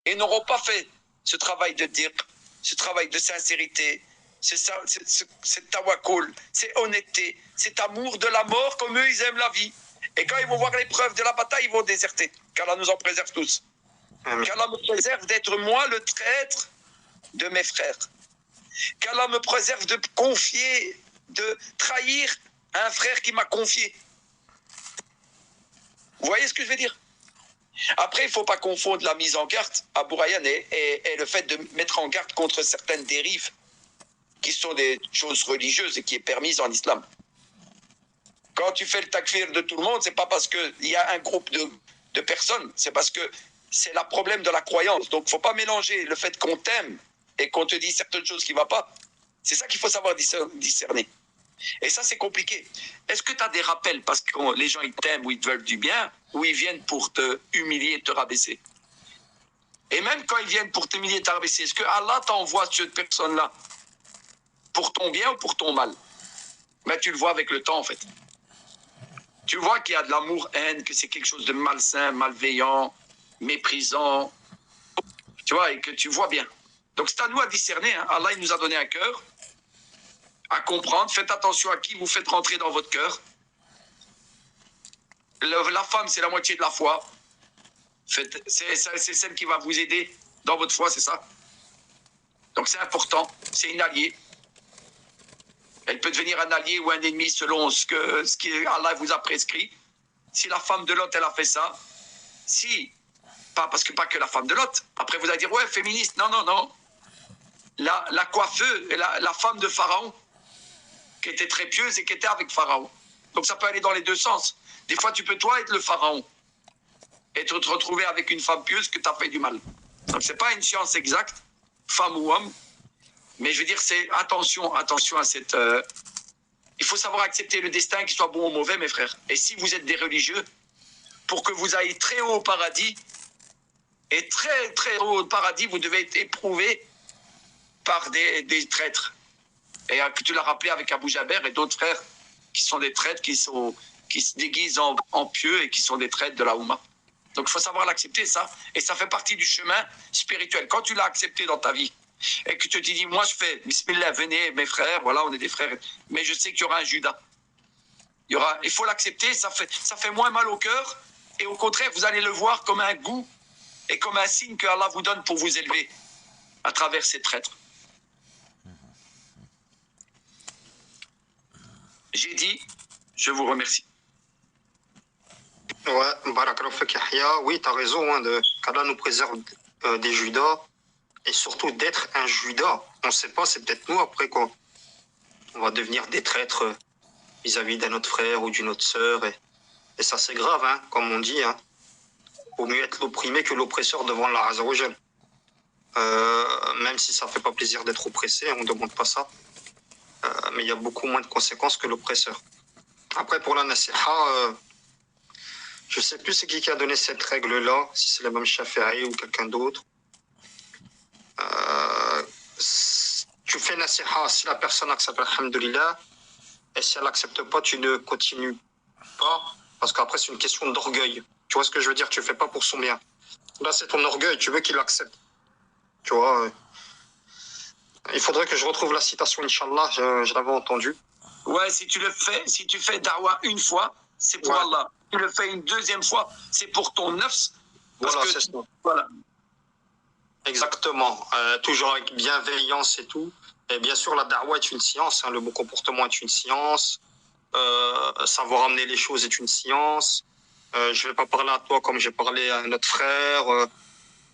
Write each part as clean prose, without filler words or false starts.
et n'auront pas fait ce travail de dire, ce travail de sincérité, c'est tawakkul, c'est honnêteté, c'est amour de la mort comme eux ils aiment la vie. Et quand ils vont voir l'épreuve de la bataille, ils vont déserter. Qu'Allah nous en préserve tous. Qu'Allah me préserve d'être moi le traître de mes frères. Qu'Allah me préserve de confier, de trahir un frère qui m'a confié. Vous voyez ce que je veux dire? Après, il ne faut pas confondre la mise en garde à Bourayan et le fait de mettre en garde contre certaines dérives qui sont des choses religieuses et qui est permise en islam. Quand tu fais le takfir de tout le monde, c'est pas parce qu'il y a un groupe de personnes, c'est parce que c'est le problème de la croyance. Donc, il ne faut pas mélanger le fait qu'on t'aime et qu'on te dit certaines choses qui ne vont pas. C'est ça qu'il faut savoir discerner. Et ça, c'est compliqué. Est-ce que tu as des rappels parce que les gens, ils t'aiment ou ils te veulent du bien, ou ils viennent pour te humilier et te rabaisser? Et même quand ils viennent pour t'humilier et te rabaisser, est-ce que Allah t'envoie cette personne-là pour ton bien ou pour ton mal? Mais tu le vois avec le temps, en fait. Tu vois qu'il y a de l'amour-haine, que c'est quelque chose de malsain, malveillant, méprisant. Tu vois, et que tu vois bien. Donc, c'est à nous à discerner. Hein. Allah, il nous a donné un cœur à comprendre. Faites attention à qui vous faites rentrer dans votre cœur. La femme, c'est la moitié de la foi. C'est celle qui va vous aider dans votre foi, c'est ça. Donc, c'est important. C'est une alliée. Elle peut devenir un allié ou un ennemi selon ce que Allah vous a prescrit. Si la femme de l'autre, elle a fait ça, si, pas que la femme de l'autre, après vous allez dire, ouais, féministe, non. La coiffeuse, la femme de Pharaon, qui était très pieuse et qui était avec Pharaon. Donc ça peut aller dans les deux sens. Des fois, tu peux, toi, être le Pharaon et te retrouver avec une femme pieuse que tu as fait du mal. Donc c'est pas une science exacte, femme ou homme, mais je veux dire, c'est attention à cette... il faut savoir accepter le destin, qu'il soit bon ou mauvais, mes frères. Et si vous êtes des religieux, pour que vous ayez très haut au paradis, et très très haut au paradis, vous devez être éprouvé par des traîtres. Et que tu l'as rappelé avec Abu Jaber et d'autres frères qui sont des traîtres, qui se déguisent en pieux et qui sont des traîtres de la Oumma. Donc il faut savoir l'accepter, ça. Et ça fait partie du chemin spirituel. Quand tu l'as accepté dans ta vie, et que tu te dis, moi je fais, bismillah, venez mes frères, voilà, on est des frères, mais je sais qu'il y aura un Judas. Il faut l'accepter, ça fait moins mal au cœur, et au contraire, vous allez le voir comme un goût et comme un signe que Allah vous donne pour vous élever à travers ces traîtres. J'ai dit, je vous remercie. Ouais, Barakallahu fik Yahya, oui, tu as raison, hein, qu'Allah nous préserve des Judas, et surtout d'être un Judas. On ne sait pas, c'est peut-être nous après quoi. On va devenir des traîtres vis-à-vis d'un autre frère ou d'une autre sœur, et ça c'est grave, hein, comme on dit, hein. Vaut mieux être l'opprimé que l'oppresseur devant Allah Azza wa Jal. Même si ça ne fait pas plaisir d'être oppressé, on ne demande pas ça. Mais il y a beaucoup moins de conséquences que l'oppresseur. Après, pour la nasiha, je ne sais plus c'est qui a donné cette règle-là, si c'est l'imam Shafi'i ou quelqu'un d'autre. Tu fais nasiha, si la personne accepte, alhamdoulilah, et si elle n'accepte pas, tu ne continues pas, parce qu'après c'est une question d'orgueil. Tu vois ce que je veux dire? Tu ne fais pas pour son bien. Là, c'est ton orgueil, tu veux qu'il accepte. Tu vois, il faudrait que je retrouve la citation, Inch'Allah, je l'avais entendu. Ouais, si tu fais da'wah une fois, c'est pour Allah. Tu le fais une deuxième fois, c'est pour ton nafs. Voilà, c'est ça. Voilà. Exactement. Toujours avec bienveillance et tout. Et bien sûr, la da'wah est une science, hein, le bon comportement est une science. Savoir amener les choses est une science. Je ne vais pas parler à toi comme j'ai parlé à notre frère,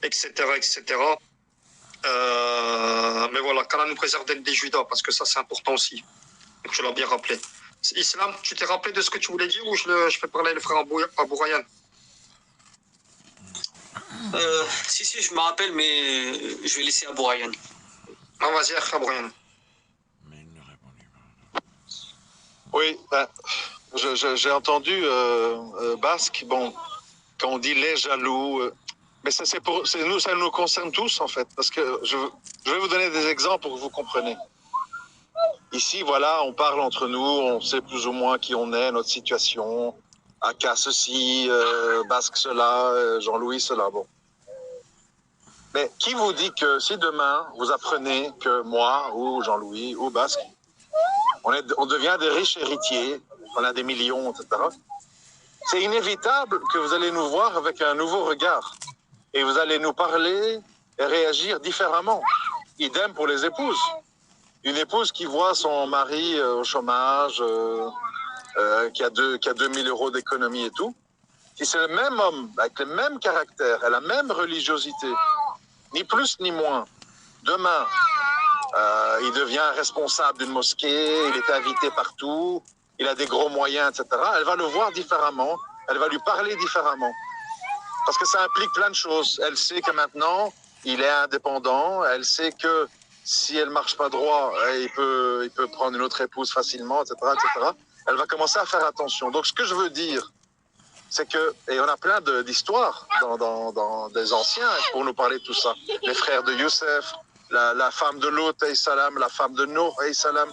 etc., etc. Mais voilà, qu'Allah nous préserve d'être des Judas, parce que ça, c'est important aussi. Donc, je l'ai bien rappelé. Islam, tu t'es rappelé de ce que tu voulais dire ou je fais parler le frère Abou Ryan? Si, je me rappelle, mais je vais laisser Abou Ryan. Ah, vas-y, Abou Ryan. Mais il ne répondit pas. Oui, j'ai entendu Basque, bon, quand on dit les jaloux, mais ça, ça nous concerne tous en fait, parce que je vais vous donner des exemples pour que vous compreniez. Ici, voilà, on parle entre nous, on sait plus ou moins qui on est, notre situation, Aka ceci, Basque cela, Jean-Louis cela, bon. Mais qui vous dit que si demain, vous apprenez que moi, ou Jean-Louis, ou Basque, on devient des riches héritiers, on a des millions, etc., c'est inévitable que vous allez nous voir avec un nouveau regard. Et vous allez nous parler et réagir différemment. Idem pour les épouses. Une épouse qui voit son mari au chômage, qui a 2000 euros d'économie et tout, si c'est le même homme, avec le même caractère et la même religiosité, ni plus ni moins, demain, il devient responsable d'une mosquée, il est invité partout, il a des gros moyens, etc., elle va le voir différemment, elle va lui parler différemment. Parce que ça implique plein de choses. Elle sait que maintenant, il est indépendant, elle sait que si elle marche pas droit, il peut prendre une autre épouse facilement, etc., etc. Elle va commencer à faire attention. Donc, ce que je veux dire, c'est que, et on a plein d'histoires dans des anciens pour nous parler de tout ça. Les frères de Youssef, la femme de Lot, alayhi salam, la femme de Noé, alayhi salam.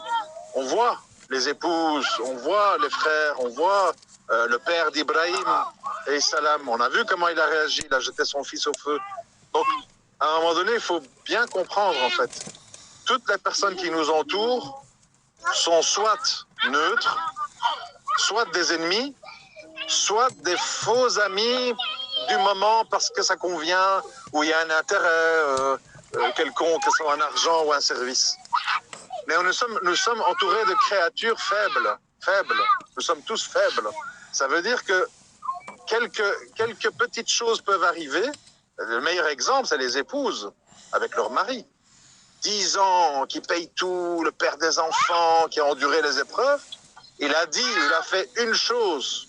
On voit les épouses, on voit les frères, on voit le père d'Ibrahim, alayhi salam. On a vu comment il a réagi, il a jeté son fils au feu. Donc, à un moment donné, il faut bien comprendre, en fait. Toutes les personnes qui nous entourent sont soit neutres, soit des ennemis, soit des faux amis du moment parce que ça convient, où il y a un intérêt quelconque, que ce soit un argent ou un service. Mais nous sommes entourés de créatures faibles. Nous sommes tous faibles. Ça veut dire que quelques petites choses peuvent arriver. Le meilleur exemple, c'est les épouses avec leur mari. 10 ans, qui paye tout, le père des enfants, qui a enduré les épreuves. Il a fait une chose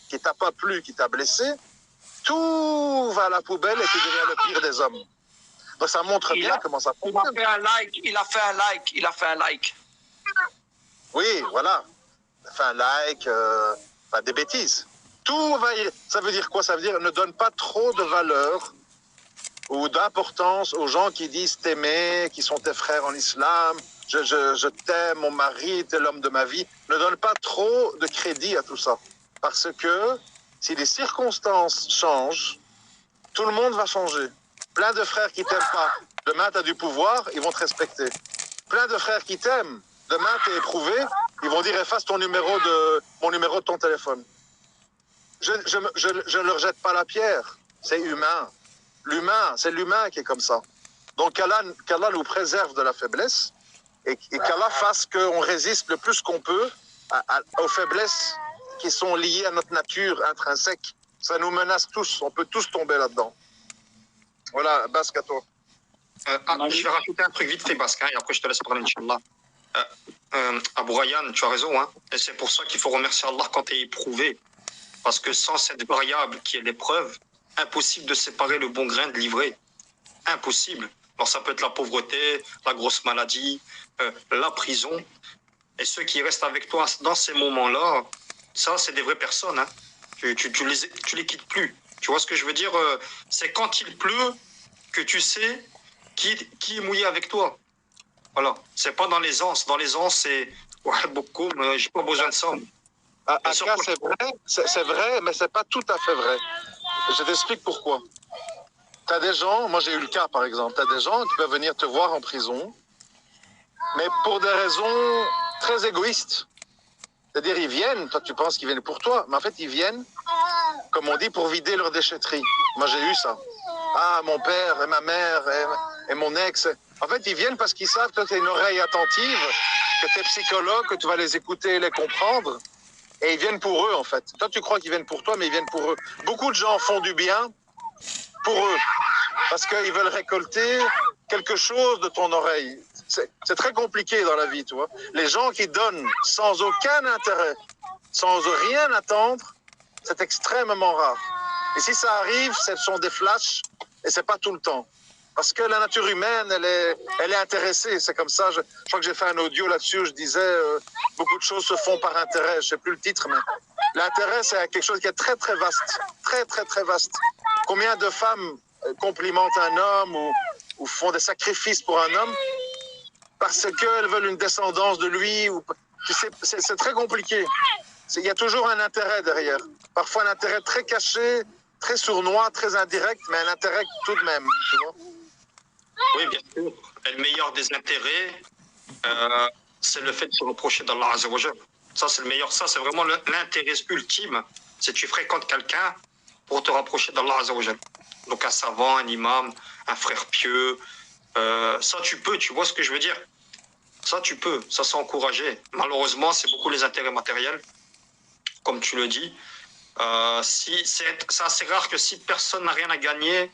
qui t'a pas plu, qui t'a blessé, tout va à la poubelle et tu deviens le pire des hommes. Donc ça montre bien comment ça fonctionne. Il a fait un like. Oui, voilà. Il a fait un like, des bêtises. Ça veut dire quoi? Ça veut dire ne donne pas trop de valeur ou d'importance aux gens qui disent t'aimer, qui sont tes frères en islam, je t'aime, mon mari, t'es l'homme de ma vie. Ne donne pas trop de crédit à tout ça. Parce que si les circonstances changent, tout le monde va changer. Plein de frères qui t'aiment pas, demain tu as du pouvoir, ils vont te respecter. Plein de frères qui t'aiment, demain tu es éprouvé, ils vont dire efface mon numéro de ton téléphone. Je ne leur jette pas la pierre, c'est humain. C'est l'humain qui est comme ça. Donc qu'Allah nous préserve de la faiblesse et qu'Allah fasse qu'on résiste le plus qu'on peut aux faiblesses qui sont liées à notre nature intrinsèque. Ça nous menace tous, on peut tous tomber là-dedans. Voilà, Basque à toi. Je vais rajouter un truc vite fait, Basque, et après je te laisse parler, Inch'Allah. Abou Rayyan, tu as raison, hein, et c'est pour ça qu'il faut remercier Allah quand tu es éprouvé. Parce que sans cette variable qui est l'épreuve, impossible de séparer le bon grain de l'ivraie. Impossible. Alors ça peut être la pauvreté, la grosse maladie, la prison. Et ceux qui restent avec toi dans ces moments-là, ça, c'est des vraies personnes. Hein. Tu les quittes plus. Tu vois ce que je veux dire? C'est quand il pleut que tu sais qui est mouillé avec toi. Voilà. C'est pas dans les anses. Dans les anses, c'est ouais, beaucoup, mais j'ai pas besoin de ça. C'est vrai, mais c'est pas tout à fait vrai. Je t'explique pourquoi. Tu as des gens, moi j'ai eu le cas par exemple, tu as des gens qui peuvent venir te voir en prison, mais pour des raisons très égoïstes. C'est-à-dire, ils viennent, toi tu penses qu'ils viennent pour toi, mais en fait ils viennent, comme on dit, pour vider leur déchetterie. Moi j'ai eu ça. Ah, mon père et ma mère et mon ex. En fait, ils viennent parce qu'ils savent que tu as une oreille attentive, que tu es psychologue, que tu vas les écouter et les comprendre. Et ils viennent pour eux, en fait. Toi, tu crois qu'ils viennent pour toi, mais ils viennent pour eux. Beaucoup de gens font du bien pour eux, parce qu'ils veulent récolter quelque chose de ton oreille. C'est très compliqué dans la vie, tu vois. Les gens qui donnent sans aucun intérêt, sans rien attendre, c'est extrêmement rare. Et si ça arrive, ce sont des flashs, et c'est pas tout le temps. Parce que la nature humaine, elle est intéressée. C'est comme ça. Je crois que j'ai fait un audio là-dessus où je disais beaucoup de choses se font par intérêt. Je sais plus le titre, mais l'intérêt, c'est quelque chose qui est très, très vaste. Très, très, très vaste. Combien de femmes complimentent un homme ou font des sacrifices pour un homme parce qu'elles veulent une descendance de lui ou... C'est très compliqué. Il y a toujours un intérêt derrière. Parfois un intérêt très caché, très sournois, très indirect, mais un intérêt tout de même. Tu vois. Et le meilleur des intérêts, c'est le fait de se rapprocher d'Allah Azza wa Jal. Ça, c'est le meilleur. Ça, c'est vraiment l'intérêt ultime. C'est que tu fréquentes quelqu'un pour te rapprocher d'Allah Azza wa Jal. Donc un savant, un imam, un frère pieux. Ça, tu peux, tu vois ce que je veux dire? Ça, tu peux. Ça, c'est encouragé. Malheureusement, c'est beaucoup les intérêts matériels, comme tu le dis. C'est assez rare que si personne n'a rien à gagner,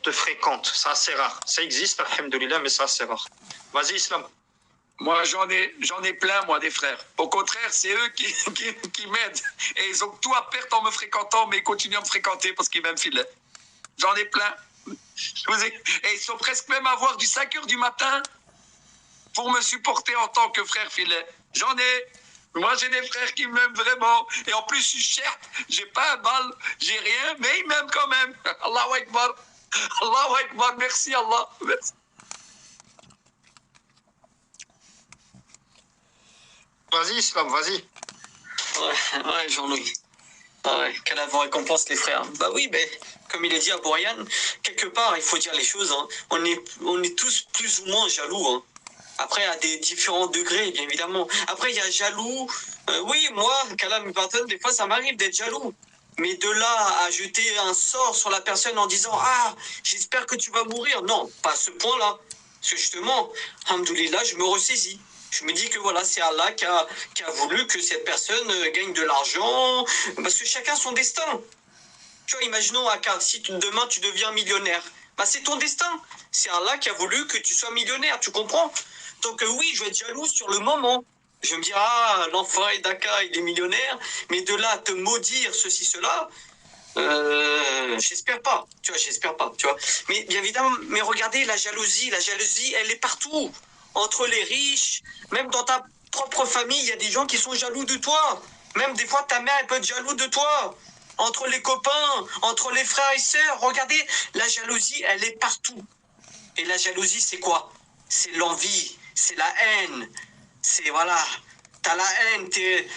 te fréquente. C'est assez rare. Ça existe, alhamdoulilah, mais c'est assez rare. Vas-y, Islam. Moi, j'en ai plein, moi, des frères. Au contraire, c'est eux qui m'aident. Et ils ont tout à perdre en me fréquentant, mais ils continuent à me fréquenter parce qu'ils m'aiment filet. J'en ai plein. Et ils sont presque même à voir du 5 h du matin pour me supporter en tant que frère filet. J'en ai. Moi, j'ai des frères qui m'aiment vraiment. Et en plus, je suis cher. J'ai pas un bal, j'ai rien, mais ils m'aiment quand même. Allahu Akbar. Allahu Akbar. Merci, Allah. Merci. Vas-y, Islam, vas-y. Ouais, Jean-Louis. Ouais, qu'Allah vous récompense les frères. Bah oui, mais comme il est dit à Bourriane, quelque part, il faut dire les choses. Hein. On est tous plus ou moins jaloux. Hein. Après, à des différents degrés, bien évidemment. Après, il y a jaloux. Oui, moi, qu'Allah me pardonne, des fois, ça m'arrive d'être jaloux. Mais de là à jeter un sort sur la personne en disant « Ah, j'espère que tu vas mourir ». Non, pas à ce point-là. Parce que justement, alhamdoulilah, je me ressaisis. Je me dis que voilà, c'est Allah qui a voulu que cette personne gagne de l'argent. Parce que chacun son destin. Tu vois, imaginons, Akad, si demain tu deviens millionnaire, bah c'est ton destin. C'est Allah qui a voulu que tu sois millionnaire, tu comprends? Donc oui, je vais être jaloux sur le moment. Je vais me dire, ah, l'enfant d'Aka, il est millionnaire, mais de là à te maudire ceci, cela, j'espère pas. Tu vois, j'espère pas, tu vois. Mais bien évidemment, mais regardez, la jalousie, elle est partout. Entre les riches, même dans ta propre famille, il y a des gens qui sont jaloux de toi. Même des fois, ta mère, elle peut être jalouse de toi. Entre les copains, entre les frères et sœurs, regardez, la jalousie, elle est partout. Et la jalousie, c'est quoi? C'est l'envie, c'est la haine. C'est, voilà, t'as la haine,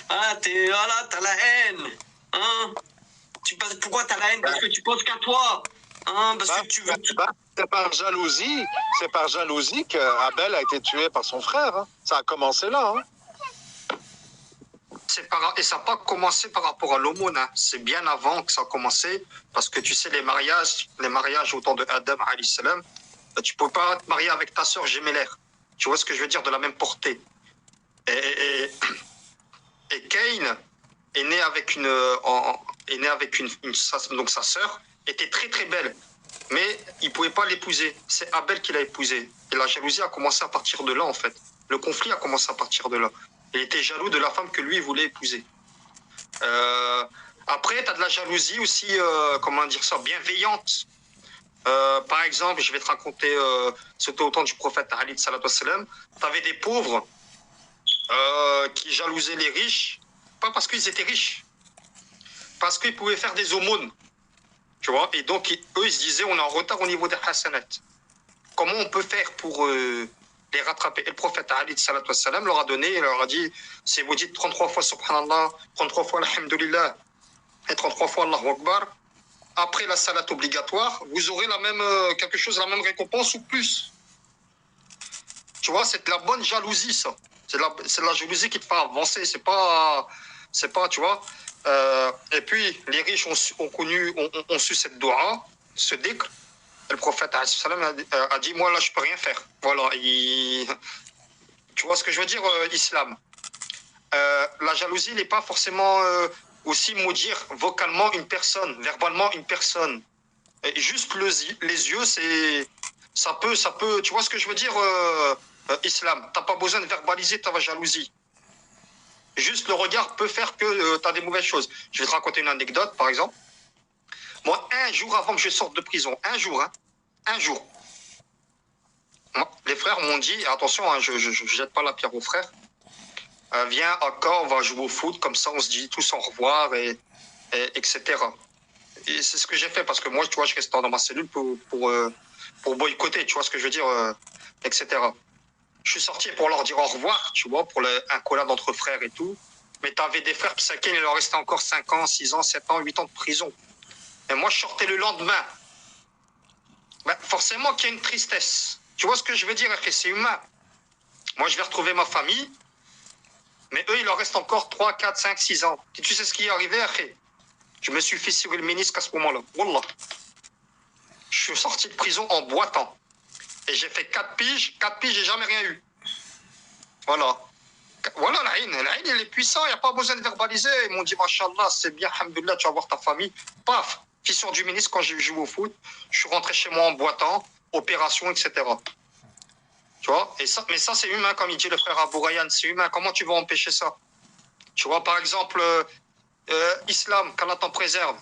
voilà, t'as la haine. Hein? Pourquoi t'as la haine? Parce que tu penses qu'à toi. Hein? Parce que tu veux... C'est par jalousie qu'Abel a été tué par son frère. Hein. Ça a commencé là. Hein. Et ça n'a pas commencé par rapport à l'aumône. Hein. C'est bien avant que ça a commencé. Parce que tu sais, les mariages au temps de Adam, alayhi salam, tu ne peux pas te marier avec ta sœur gémellaire. Tu vois ce que je veux dire, de la même portée. Et Caïn est né avec donc sa sœur était très très belle, mais il pouvait pas l'épouser. C'est Abel qui l'a épousée. Et la jalousie a commencé à partir de là en fait. Le conflit a commencé à partir de là. Il était jaloux de la femme que lui voulait épouser. Après, tu as de la jalousie aussi, comment dire ça, bienveillante. Par exemple, je vais te raconter, c'était au temps du prophète Ali sallallahu alayhi wa sallam. Tu avais des pauvres qui jalousaient les riches, pas parce qu'ils étaient riches, parce qu'ils pouvaient faire des aumônes, tu vois. Et donc, eux, ils se disaient, on est en retard au niveau des hasanat. Comment on peut faire pour les rattraper? Et le prophète Ali sallallahu alayhi wa sallam leur a donné, il leur a dit, si vous dites 33 fois subhanallah, 33 fois alhamdulillah, et 33 fois Allahu Akbar, après la salat obligatoire, vous aurez la même, quelque chose, la même récompense ou plus. Tu vois, c'est de la bonne jalousie, ça. C'est de la jalousie qui te fait avancer. C'est pas, tu vois. Et puis, les riches ont su cette doua, ce dhikr. Et le prophète a dit, moi, là, je peux rien faire. Voilà. Tu vois ce que je veux dire, Islam. La jalousie n'est pas forcément aussi maudire vocalement une personne, verbalement une personne. Et juste les yeux, ça peut, tu vois ce que je veux dire, Islam. T'as pas besoin de verbaliser ta jalousie. Juste le regard peut faire que tu as des mauvaises choses. Je vais te raconter une anecdote, par exemple. Moi, un jour avant que je sorte de prison, un jour, les frères m'ont dit, attention, hein, je jette pas la pierre aux frères, viens, encore, on va jouer au foot, comme ça on se dit tous au revoir, etc. Et c'est ce que j'ai fait, parce que moi, tu vois, je reste dans ma cellule pour boycotter, tu vois ce que je veux dire, etc. Je suis sorti pour leur dire au revoir, tu vois, pour un collab entre frères et tout. Mais tu avais des frères Psaken, il leur restait encore 5 ans, 6 ans, 7 ans, 8 ans de prison. Et moi, je sortais le lendemain. Ben, forcément qu'il y a une tristesse. Tu vois ce que je veux dire, c'est humain. Moi, je vais retrouver ma famille, mais eux, il leur reste encore 3, 4, 5, 6 ans. Et tu sais ce qui est arrivé, après? Je me suis fait sur le ménisque à ce moment-là. Wallah. Je suis sorti de prison en boitant. Et j'ai fait 4 piges, j'ai jamais rien eu. Voilà. Voilà, l'Aïn, il est puissant, il n'y a pas besoin de verbaliser. Ils m'ont dit, Machallah, c'est bien, alhamdoulilah, tu vas voir ta famille. Paf, fissure du ministre quand j'ai joué au foot. Je suis rentré chez moi en boitant, opération, etc. Tu vois, mais ça, c'est humain, comme il dit le frère Abou Rayhan, c'est humain. Comment tu vas empêcher ça? Tu vois, par exemple, Islam, qu'Allah t'en préserve.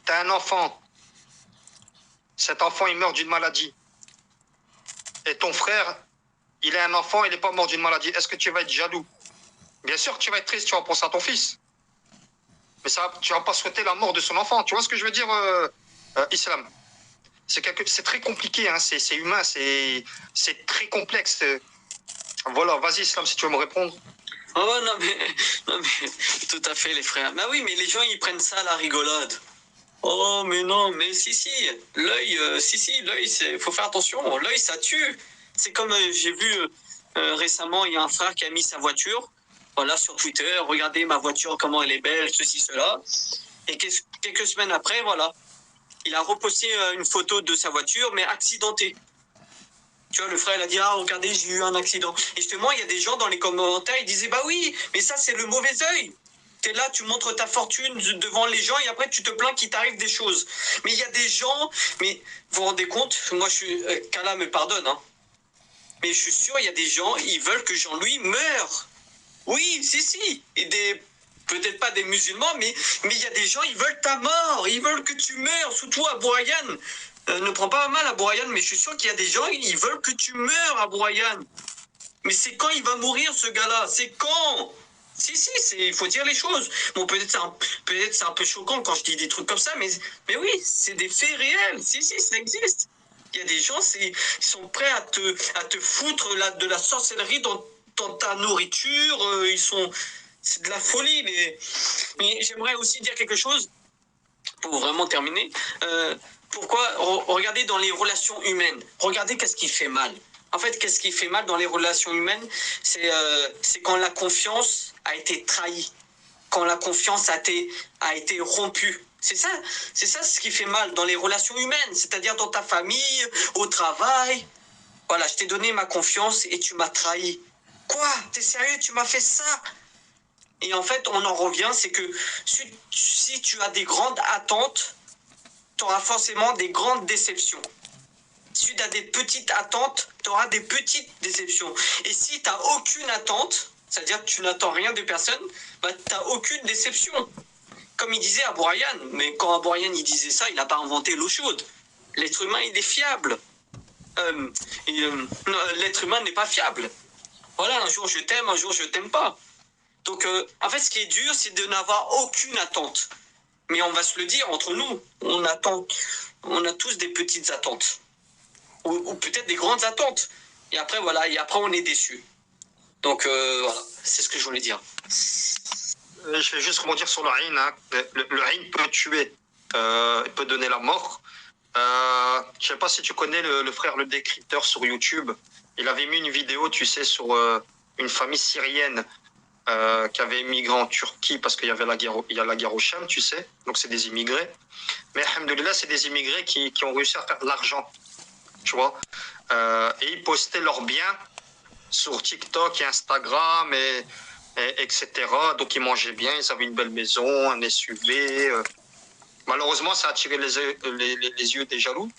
Tu as un enfant. Cet enfant, il meurt d'une maladie. Et ton frère, il a un enfant, il n'est pas mort d'une maladie. Est-ce que tu vas être jaloux? Bien sûr que tu vas être triste, tu vas penser à ton fils. Mais ça, tu ne vas pas souhaiter la mort de son enfant. Tu vois ce que je veux dire, Islam? C'est très compliqué, hein. C'est humain, c'est très complexe. Voilà, vas-y, Islam, si tu veux me répondre. Oh non mais, tout à fait les frères. Bah oui, mais les gens ils prennent ça à la rigolade. Oh mais non, mais si, l'œil, l'œil, faut faire attention. L'œil ça tue. C'est comme j'ai vu récemment, il y a un frère qui a mis sa voiture, voilà, sur Twitter. Regardez ma voiture, comment elle est belle, ceci, cela. Et quelques semaines après, voilà, il a reposté une photo de sa voiture, mais accidentée. Tu vois, le frère, il a dit, ah, regardez, j'ai eu un accident. Et justement, il y a des gens dans les commentaires, ils disaient, bah oui, mais ça, c'est le mauvais œil. T'es là, tu montres ta fortune devant les gens et après, tu te plains qu'il t'arrive des choses. Mais il y a des gens, mais vous vous rendez compte, moi, je suis, qu'Allah me pardonne, hein. Mais je suis sûr, il y a des gens, ils veulent que Jean-Louis meure. Oui, si. Et peut-être pas des musulmans, mais il y a des gens, ils veulent ta mort. Ils veulent que tu meurs. Surtout à Abou Rayhan. Ne prends pas mal à Abou Rayhan, mais je suis sûr qu'il y a des gens, ils veulent que tu meurs, Abou Rayhan. Mais c'est quand il va mourir, ce gars-là? C'est quand? Si, il faut dire les choses. Bon, peut-être c'est un peu choquant quand je dis des trucs comme ça, mais oui, c'est des faits réels. Si, ça existe. Il y a des gens, ils sont prêts à te foutre de la sorcellerie dans ta nourriture. C'est de la folie. Mais j'aimerais aussi dire quelque chose pour vraiment terminer. Pourquoi? Regardez dans les relations humaines. Regardez qu'est-ce qui fait mal. En fait, qu'est-ce qui fait mal dans les relations humaines? C'est quand la confiance a été trahie, quand la confiance a été rompue. C'est ça ce qui fait mal dans les relations humaines, c'est-à-dire dans ta famille, au travail. Voilà, je t'ai donné ma confiance et tu m'as trahi. Quoi? T'es sérieux? Tu m'as fait ça? Et en fait, on en revient, c'est que si tu as des grandes attentes, tu auras forcément des grandes déceptions. Si tu as des petites attentes, tu auras des petites déceptions. Et si tu n'as aucune attente, c'est-à-dire que tu n'attends rien de personne, bah, tu n'as aucune déception. Comme il disait Abou Rayhan, mais quand Abou Rayhan il disait ça, il n'a pas inventé l'eau chaude. L'être humain, il est fiable. L'être humain n'est pas fiable. Voilà, un jour je t'aime, un jour je t'aime pas. Donc, en fait, ce qui est dur, c'est de n'avoir aucune attente. Mais on va se le dire entre nous, on a tous des petites attentes. Ou peut-être des grandes attentes. Et après, voilà, on est déçu. Donc, voilà, c'est ce que je voulais dire. Je vais juste rebondir sur le haïn. Hein. Le haïn peut tuer, il peut donner la mort. Je ne sais pas si tu connais le frère le décrypteur sur YouTube. Il avait mis une vidéo, tu sais, sur une famille syrienne qui avait émigré en Turquie parce qu'il y avait la guerre au Cham, tu sais. Donc, c'est des immigrés. Mais, alhamdoulilah, c'est des immigrés qui ont réussi à faire de l'argent. Tu vois, et ils postaient leurs biens sur TikTok et Instagram, etc. Donc ils mangeaient bien, ils avaient une belle maison, un SUV. Malheureusement, ça a attiré les yeux des jaloux.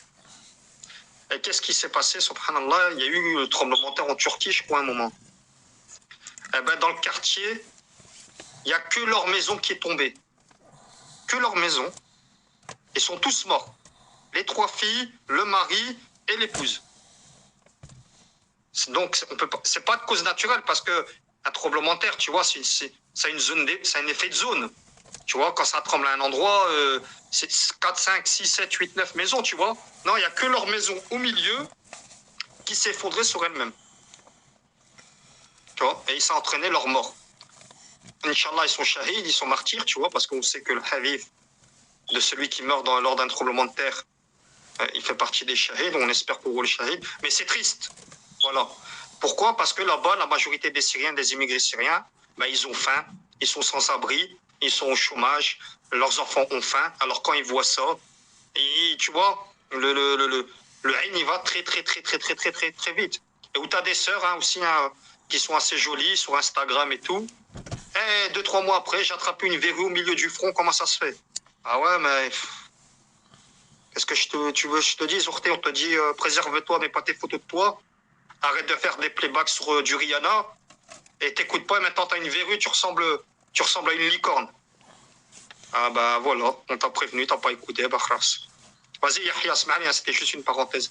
Et qu'est-ce qui s'est passé, subhanallah? Il y a eu le tremblement de terre en Turquie, je crois, à un moment. Et ben, dans le quartier, il n'y a que leur maison qui est tombée. Que leur maison. Ils sont tous morts. Les 3 filles, le mari et l'épouse. Donc, c'est pas de cause naturelle parce que un tremblement de terre, tu vois, c'est un effet de zone. Tu vois, quand ça tremble à un endroit, c'est 4, 5, 6, 7, 8, 9 maisons, tu vois. Non, il n'y a que leur maison au milieu qui s'est effondrée sur elle-même. Tu vois, et ils s'est entraîné leur mort. Inch'Allah, ils sont shahids, ils sont martyrs, tu vois, parce qu'on sait que le hadith de celui qui meurt lors d'un tremblement de terre, Il fait partie des shahids, on espère pour eux le shahid. Mais c'est triste. Voilà. Pourquoi? Parce que là-bas, la majorité des Syriens, des immigrés syriens, ben, ils ont faim, ils sont sans abri, ils sont au chômage, leurs enfants ont faim. Alors quand ils voient ça, tu vois, le haine, il va très, très, très, très, très, très, très, très vite. Et où tu as des sœurs aussi qui sont assez jolies sur Instagram et tout. Et 2-3 mois après, j'ai attrapé une verrue au milieu du front. Comment ça se fait? Ah ouais, mais qu'est-ce que tu veux que je te dise, Orté? On te dit préserve-toi, mais pas tes photos de toi. Arrête de faire des playbacks sur du Rihanna. Et t'écoutes pas, et maintenant t'as une verrue, tu ressembles à une licorne. Ah bah voilà, on t'a prévenu, t'as pas écouté, bah khlas. Vas-y, Yahya, c'était juste une parenthèse.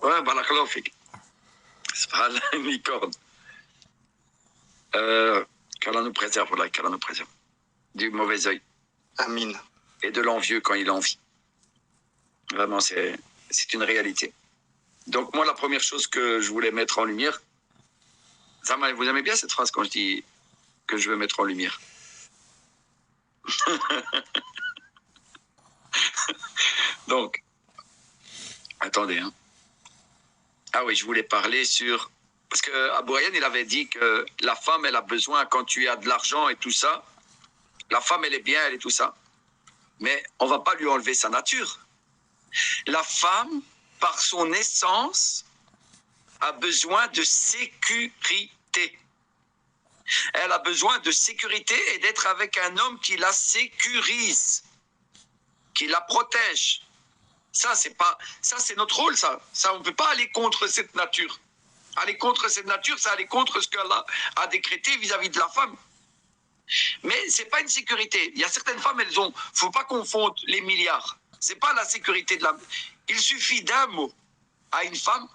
Ouais, barakallahu fik. C'est pas une licorne. Qu'Allah nous préserve, voilà, qu'Allah nous préserve. Du mauvais œil. Amin. Et de l'envieux quand il envie. Vraiment, c'est une réalité. Donc moi, la première chose que je voulais mettre en lumière, Zama, vous aimez bien cette phrase quand je dis que je veux mettre en lumière? Donc, attendez. Hein. Ah oui, je voulais parler sur... Parce que Abou Rayyan, il avait dit que la femme, elle a besoin, quand tu as de l'argent et tout ça, la femme, elle est bien, elle est tout ça. Mais on ne va pas lui enlever sa nature. La femme, par son essence, a besoin de sécurité. Elle a besoin de sécurité et d'être avec un homme qui la sécurise, qui la protège. Ça, c'est notre rôle, ça. Ça, on ne peut pas aller contre cette nature. Aller contre cette nature, c'est aller contre ce qu'Allah a décrété vis-à-vis de la femme. Mais ce n'est pas une sécurité. Il y a certaines femmes, elles ont... Il ne faut pas confondre les milliards. Ce n'est pas la sécurité de la... Il suffit d'un mot à une femme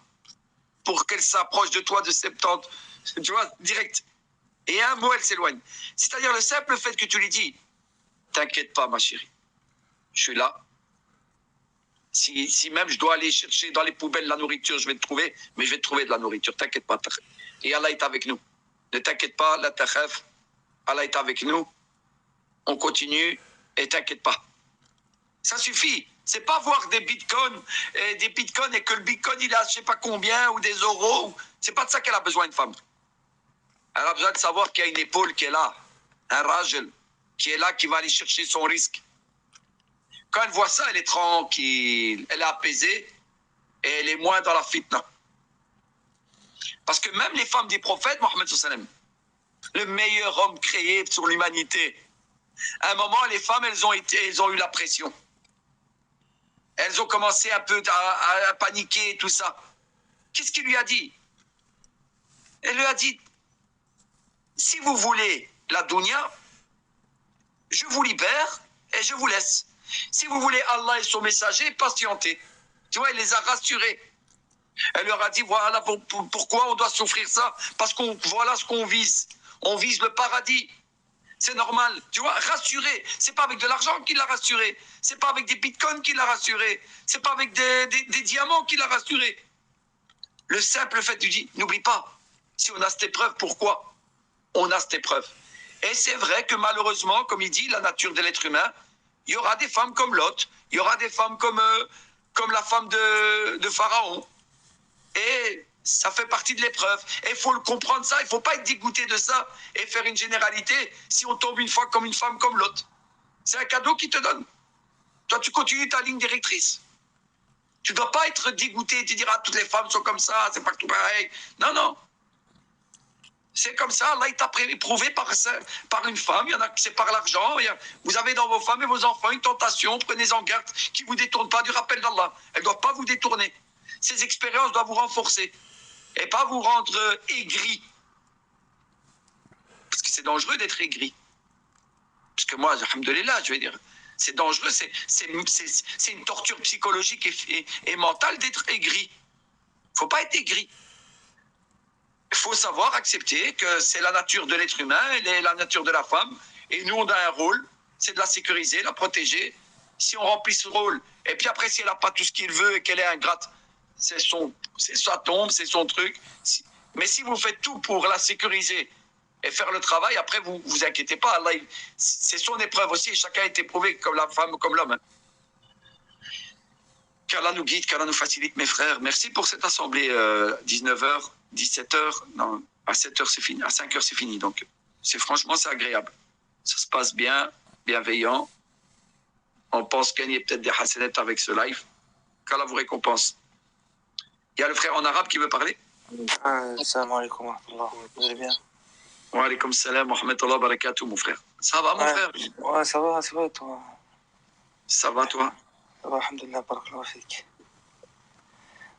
pour qu'elle s'approche de toi de 70, tu vois, direct. Et un mot, elle s'éloigne. C'est-à-dire le simple fait que tu lui dis, t'inquiète pas, ma chérie, je suis là. Si même je dois aller chercher dans les poubelles la nourriture, je vais te trouver, mais je vais te trouver de la nourriture, t'inquiète pas. Et Allah est avec nous. Ne t'inquiète pas, la takhaf, Allah est avec nous. On continue et t'inquiète pas. Ça suffit. C'est pas voir des bitcoins et que le bitcoin il a je sais pas combien ou des euros. C'est pas de ça qu'elle a besoin, une femme. Elle a besoin de savoir qu'il y a une épaule qui est là, un rajel qui est là, qui va aller chercher son risque. Quand elle voit ça, elle est tranquille, elle est apaisée et elle est moins dans la fitna. Parce que même les femmes des prophètes, Mohammed sallam, le meilleur homme créé sur l'humanité, à un moment, les femmes, elles ont eu la pression. Elles ont commencé un peu à paniquer et tout ça. Qu'est-ce qu'il lui a dit? Elle lui a dit, si vous voulez la dunya, je vous libère et je vous laisse. Si vous voulez Allah et son messager, patientez. Tu vois, il les a rassurés. Elle leur a dit, voilà pourquoi on doit souffrir ça. Parce qu'on voilà ce qu'on vise. On vise le paradis. C'est normal. Tu vois, rassuré. C'est pas avec de l'argent qu'il l'a rassuré. C'est pas avec des bitcoins qu'il l'a rassuré. C'est pas avec des diamants qu'il l'a rassuré. Le simple fait, tu dis, n'oublie pas, si on a cette épreuve, pourquoi on a cette épreuve? Et c'est vrai que malheureusement, comme il dit, la nature de l'être humain, il y aura des femmes comme Lot, il y aura des femmes comme la femme de Pharaon. Et ça fait partie de l'épreuve. Et il faut le comprendre ça, il ne faut pas être dégoûté de ça et faire une généralité si on tombe une fois comme une femme comme Lot. C'est un cadeau qu'il te donne. Toi, tu continues ta ligne directrice. Tu ne dois pas être dégoûté et te dire, ah, toutes les femmes sont comme ça, c'est pas tout pareil. Non, non. C'est comme ça, Allah il t'a éprouvé par une femme, il y en a qui c'est par l'argent, vous avez dans vos femmes et vos enfants une tentation, prenez-en garde, qui ne vous détourne pas du rappel d'Allah. Elles ne doivent pas vous détourner. Ces expériences doivent vous renforcer et pas vous rendre aigri. Parce que c'est dangereux d'être aigri. Parce que moi, alhamdoulilah, je veux dire, c'est dangereux, c'est une torture psychologique et mentale d'être aigri. Il ne faut pas être aigri. Il faut savoir accepter que c'est la nature de l'être humain et la nature de la femme. Et nous, on a un rôle, c'est de la sécuriser, la protéger. Si on remplit ce rôle, et puis après, si elle n'a pas tout ce qu'il veut et qu'elle est ingrate, c'est sa tombe, c'est son truc. Mais si vous faites tout pour la sécuriser et faire le travail, après, vous inquiétez pas. Allah, c'est son épreuve aussi. Chacun est éprouvé comme la femme, comme l'homme. qu'Allah nous guide, qu'Allah nous facilite, mes frères. Merci pour cette assemblée. 19h, 17h, non, à 7h c'est fini, à 5h c'est fini. Donc, franchement, c'est agréable. Ça se passe bien, bienveillant. On pense gagner peut-être des hasanettes avec ce live. Qu'Allah vous récompense. Il y a le frère en arabe qui veut parler. Salam alaikum wa rahmatullah. Vous allez bien? Wa alaikum salam wa rahmatullah wa barakatuh, mon frère. Ça va, mon frère? Ouais, ça va, toi? Ça va, toi? Ça va, alhamdulillah, barakallahu fik.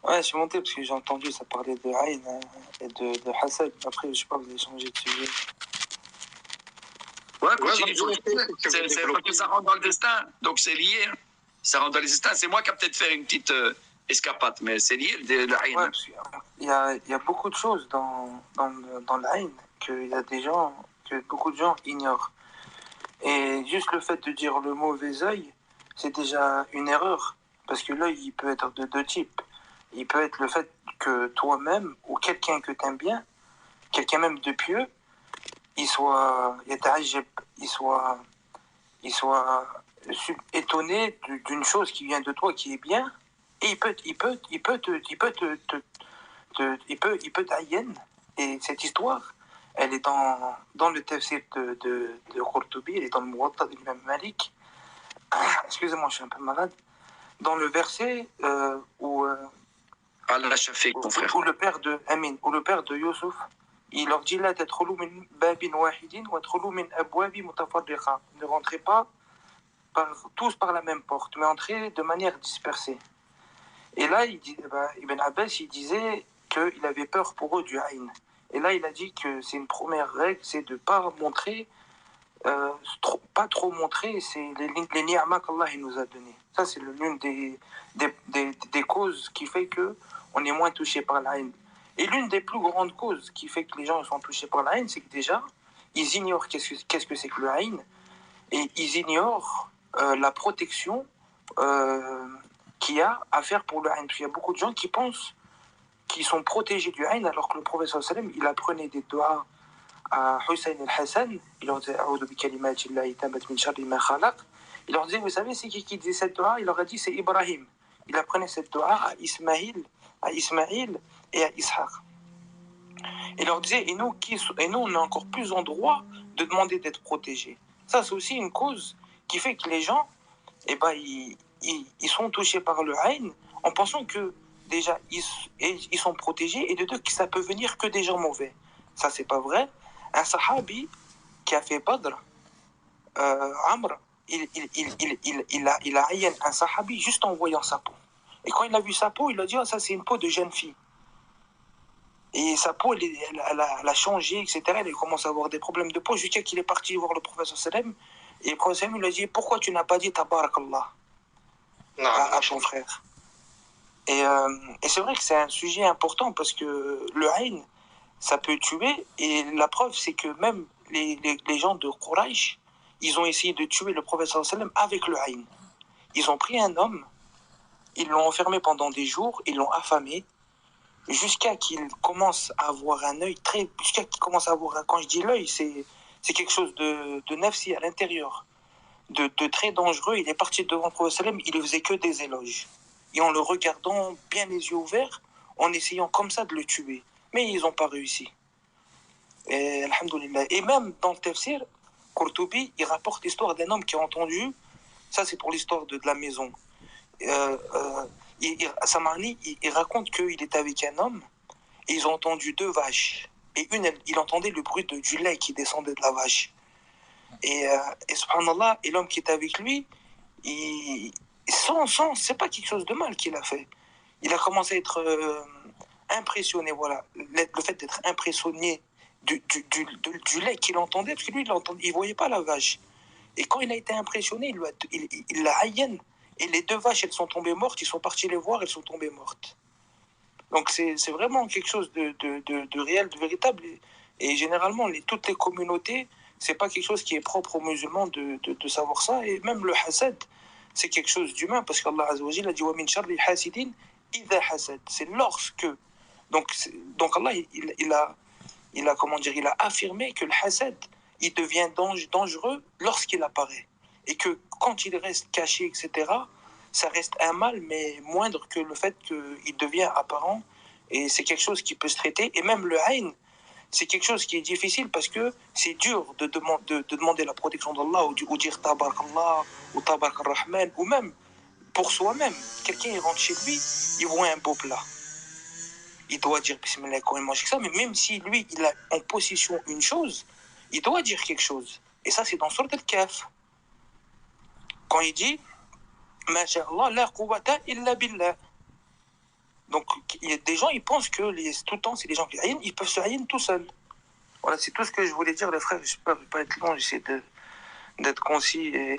Ouais, je suis monté parce que j'ai entendu ça parler de Aïn et de Hasad. Après, je sais pas, vous avez changé de sujet. Ouais, continue. C'est parce que ça rentre dans le destin, donc c'est lié. Hein. Ça rentre dans le destin. C'est moi qui a peut-être fait une petite escapade, mais c'est lié, le Aïn. Ouais, il y a beaucoup de choses dans l'Aïn que beaucoup de gens ignorent. Et juste le fait de dire le mauvais œil, c'est déjà une erreur. Parce que l'œil, il peut être de deux types. Il peut être le fait que toi-même, ou quelqu'un que tu aimes bien, quelqu'un même de pieux, il soit étonné d'une chose qui vient de toi qui est bien, et il peut t'aïen. Et cette histoire, elle est dans le tafsir de Qurtubi, elle est dans le Muwatta de l'imam Malik. Excusez-moi, je suis un peu malade. Dans le verset où Allah Shafik, mon frère. Où le père de Amin, où le père de Youssouf, il leur dit là tadkhulu min babin wahidin wa tadkhulu min abwabi mutafarriqa. Ne rentrez pas tous par la même porte, mais entrez de manière dispersée. Et là, Ibn Abbas, il disait qu'il avait peur pour eux du Aïn. Et là, il a dit que c'est une première règle, c'est de ne pas montrer, pas trop montrer, c'est les ni'mas qu'Allah nous a donnés. Ça, c'est l'une des causes qui fait qu'on est moins touché par la haine. Et l'une des plus grandes causes qui fait que les gens sont touchés par la haine, c'est que déjà, ils ignorent qu'est-ce que c'est que le haine, et ils ignorent la protection qu'il y a à faire pour le haine. Il y a beaucoup de gens qui pensent qu'ils sont protégés du haine, alors que le prophète sallam, il apprenait des doigts à Hussein al-Hassan, il leur disait A'udhu bi kalimatillahi tammat min sharri ma khalaq. Il leur disait, vous savez, c'est qui disait cette doua? Il leur a dit, c'est Ibrahim. Il apprenait cette doua à Ismaïl et à Ishaq. Il leur disait, et nous, on est encore plus en droit de demander d'être protégés. Ça, c'est aussi une cause qui fait que les gens, ils sont touchés par le haïn en pensant que, déjà, ils sont protégés, et de deux, que ça peut venir que des gens mauvais. Ça, c'est pas vrai. Un sahabi qui a fait Badr, Amr, il a haïn un sahabi juste en voyant sa peau. Et quand il a vu sa peau, il a dit, ça c'est une peau de jeune fille. Et sa peau, elle a changé, etc. Elle commence à avoir des problèmes de peau jusqu'à qu'il est parti voir le prophète sallam. Et le prophète sallam lui a dit, pourquoi tu n'as pas dit tabarakallah à ton frère? Et c'est vrai que c'est un sujet important parce que le haïn, ça peut tuer. Et la preuve, c'est que même les gens de Quraysh, ils ont essayé de tuer le prophète sallam avec le haïn. Ils ont pris un homme, ils l'ont enfermé pendant des jours, ils l'ont affamé, jusqu'à qu'il commence à avoir un œil jusqu'à qu'il commence à avoir quand je dis l'œil, c'est quelque chose de nafsi à l'intérieur, de très dangereux. Il est parti devant le prophète sallam, il ne faisait que des éloges. Et en le regardant bien les yeux ouverts, en essayant comme ça de le tuer. Mais ils n'ont pas réussi. Et, alhamdoulilah. Et même dans le tafsir, Qurtubi, il rapporte l'histoire d'un homme qui a entendu, ça c'est pour l'histoire de la maison. Samarni, il raconte qu'il était avec un homme et ils ont entendu deux vaches. Et il entendait le bruit du lait qui descendait de la vache. Et subhanallah, et l'homme qui était avec lui, c'est pas quelque chose de mal qu'il a fait. Il a commencé à être impressionné, voilà. Le fait d'être impressionné du lait qu'il entendait, parce que lui, il voyait pas la vache. Et quand il a été impressionné, il l'a haïen. Et les deux vaches, elles sont tombées mortes. Ils sont partis les voir, elles sont tombées mortes. Donc c'est vraiment quelque chose de réel, de véritable. Et généralement, toutes les communautés, c'est pas quelque chose qui est propre aux musulmans de savoir ça. Et même le hasad, c'est quelque chose d'humain, parce qu'Allah Azza wa Jalla a dit wa min sharri hasidin idha hasad. C'est lorsque. Donc Allah, il a affirmé que le hasad, il devient dangereux lorsqu'il apparaît. Et que quand il reste caché, etc., ça reste un mal, mais moindre que le fait qu'il devient apparent. Et c'est quelque chose qui peut se traiter. Et même le haïn, c'est quelque chose qui est difficile parce que c'est dur de demander la protection d'Allah ou dire Tabarakallah ou Tabarak ar-Rahman, ou même pour soi-même. Quelqu'un il rentre chez lui, il voit un beau plat. Il doit dire Bismillah quand il mange ça, mais même si lui il a en possession une chose, il doit dire quelque chose. Et ça c'est dans Surat al-Kahf. Quand il dit Ma sha'Allah la quwwata illa billah. Donc, il y a des gens, ils pensent que tout le temps, c'est les gens qui haïnent, ils peuvent se haïnner tout seuls. Voilà, c'est tout ce que je voulais dire, les frères. Je ne vais pas être long, j'essaie d'être concis. Et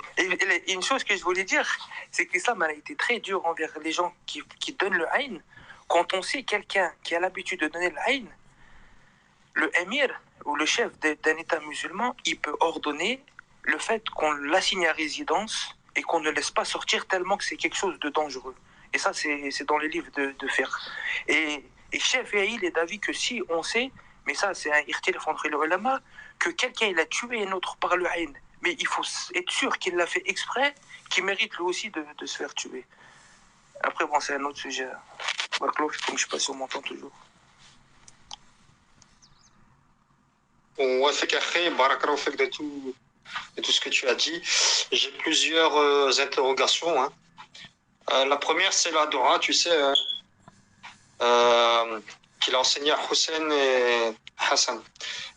une chose que je voulais dire, c'est que l'islam a été très dur envers les gens qui donnent le haïn. Quand on sait quelqu'un qui a l'habitude de donner le haïn, le émir ou le chef d'un État musulman, il peut ordonner le fait qu'on l'assigne à résidence et qu'on ne laisse pas sortir tellement que c'est quelque chose de dangereux. Et ça, c'est dans les livres de fiqh. Et Shafi'i, il est d'avis que si on sait, mais ça, c'est un irtilaf entre les ulama, que quelqu'un, il a tué un autre par le haïn, mais il faut être sûr qu'il l'a fait exprès, qu'il mérite lui aussi de se faire tuer. Après, bon, c'est un autre sujet. Barclo, je ne sais pas si on m'entend toujours. Ouais, fait qu'après, Barakallahu fik de tout ce que tu as dit. J'ai plusieurs interrogations. Hein. La première, c'est la Dora, tu sais, qu'il a enseigné à Hussein et Hassan.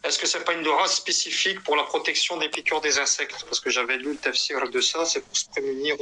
Est-ce que c'est pas une Dora spécifique pour la protection des piqûres des insectes? Parce que j'avais lu le tafsir de ça, c'est pour se prémunir